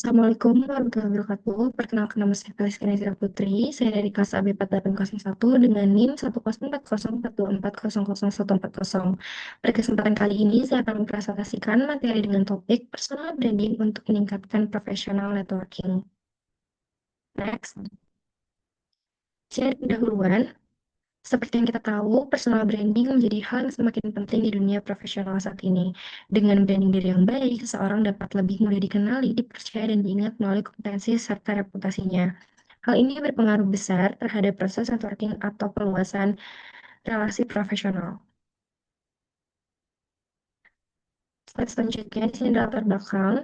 Assalamualaikum warahmatullahi wabarakatuh. Perkenalkan nama saya Kalistia Nazira Putri. Saya dari kelas AB 4801 dengan NIM 1040404001440. Pada kesempatan kali ini, saya akan mempresentasikan materi dengan topik personal branding untuk meningkatkan professional networking. Next. Jadi, pendahuluan. Seperti yang kita tahu, personal branding menjadi hal yang semakin penting di dunia profesional saat ini. Dengan branding diri yang baik, seseorang dapat lebih mudah dikenali, dipercaya, dan diingat melalui kompetensi serta reputasinya. Hal ini berpengaruh besar terhadap proses networking atau perluasan relasi profesional. Slide selanjutnya di sini adalah latar belakang.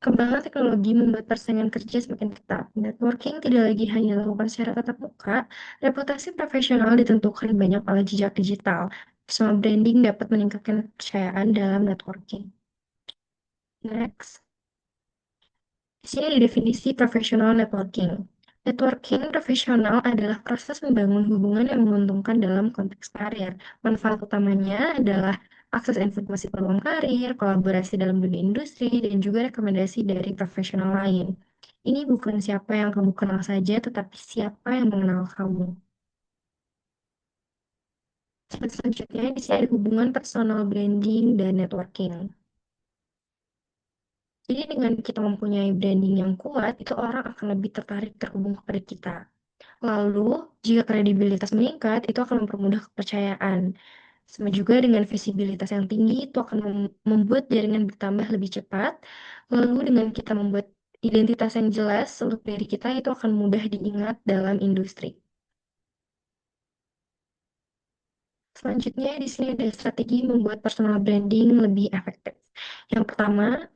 Kembangan teknologi membuat persaingan kerja semakin ketat. Networking tidak lagi hanya dilakukan secara tatap muka, reputasi profesional ditentukan banyak oleh jejak digital. Personal branding dapat meningkatkan kepercayaan dalam networking. Next. Di sini ada definisi professional networking. Networking profesional adalah proses membangun hubungan yang menguntungkan dalam konteks karir. Manfaat utamanya adalah akses informasi peluang karir, kolaborasi dalam dunia industri, dan juga rekomendasi dari profesional lain. Ini bukan siapa yang kamu kenal saja, tetapi siapa yang mengenal kamu. Selanjutnya, di sini ada hubungan personal branding dan networking. Jadi dengan kita mempunyai branding yang kuat, itu orang akan lebih tertarik terhubung kepada kita. Lalu, jika kredibilitas meningkat, itu akan mempermudah kepercayaan. Sama juga dengan visibilitas yang tinggi, itu akan membuat jaringan bertambah lebih cepat. Lalu dengan kita membuat identitas yang jelas untuk diri kita, itu akan mudah diingat dalam industri. Selanjutnya, di sini ada strategi membuat personal branding lebih efektif. Yang pertama,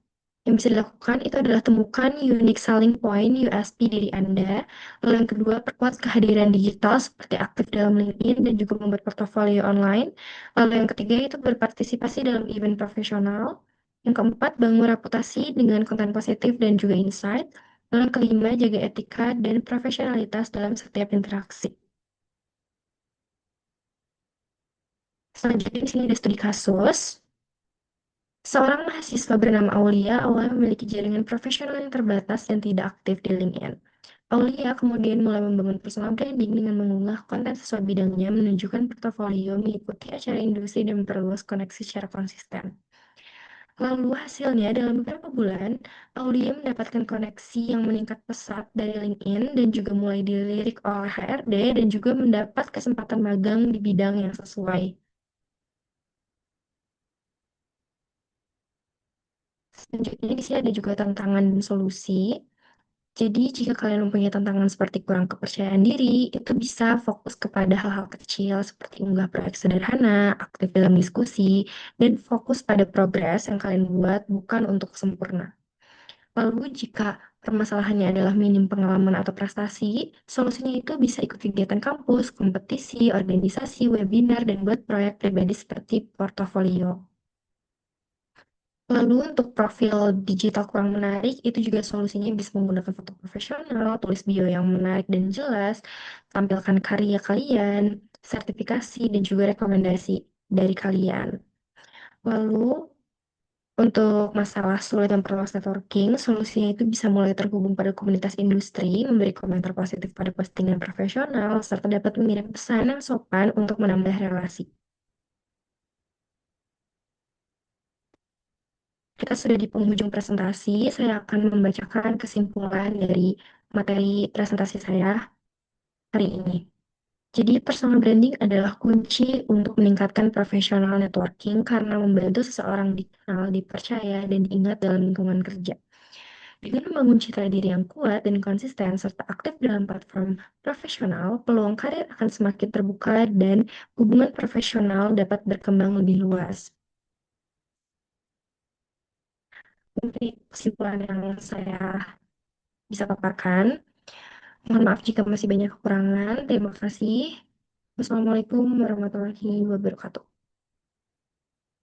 yang bisa dilakukan itu adalah temukan unique selling point USP diri Anda. Lalu yang kedua, perkuat kehadiran digital seperti aktif dalam LinkedIn dan juga membuat portofolio online. Lalu yang ketiga itu berpartisipasi dalam event profesional. Yang keempat, bangun reputasi dengan konten positif dan juga insight. Lalu yang kelima, jaga etika dan profesionalitas dalam setiap interaksi. Selanjutnya di sini ada studi kasus. Seorang mahasiswa bernama Aulia awalnya memiliki jaringan profesional yang terbatas dan tidak aktif di LinkedIn. Aulia kemudian mulai membangun personal branding dengan mengunggah konten sesuai bidangnya, menunjukkan portofolio, mengikuti acara industri, dan memperluas koneksi secara konsisten. Lalu hasilnya dalam beberapa bulan, Aulia mendapatkan koneksi yang meningkat pesat dari LinkedIn dan juga mulai dilirik oleh HRD dan juga mendapat kesempatan magang di bidang yang sesuai. Selanjutnya di sini ada juga tantangan dan solusi. Jadi, jika kalian mempunyai tantangan seperti kurang kepercayaan diri, itu bisa fokus kepada hal-hal kecil seperti unggah proyek sederhana, aktif dalam diskusi, dan fokus pada progres yang kalian buat, bukan untuk sempurna. Lalu, jika permasalahannya adalah minim pengalaman atau prestasi, solusinya itu bisa ikut kegiatan kampus, kompetisi, organisasi, webinar, dan buat proyek pribadi seperti portofolio. Lalu untuk profil digital kurang menarik, itu juga solusinya bisa menggunakan foto profesional, tulis bio yang menarik dan jelas, tampilkan karya kalian, sertifikasi, dan juga rekomendasi dari kalian. Lalu untuk masalah sulit memperluas networking, solusinya itu bisa mulai terhubung pada komunitas industri, memberi komentar positif pada postingan profesional, serta dapat mengirim pesan yang sopan untuk menambah relasi. Kita sudah di penghujung presentasi, saya akan membacakan kesimpulan dari materi presentasi saya hari ini. Jadi, personal branding adalah kunci untuk meningkatkan professional networking karena membantu seseorang dikenal, dipercaya, dan diingat dalam lingkungan kerja. Dengan membangun citra diri yang kuat dan konsisten serta aktif dalam platform profesional, peluang karir akan semakin terbuka dan hubungan profesional dapat berkembang lebih luas. Ini kesimpulan yang saya bisa paparkan. Mohon maaf jika masih banyak kekurangan. Terima kasih. Wassalamualaikum warahmatullahi wabarakatuh.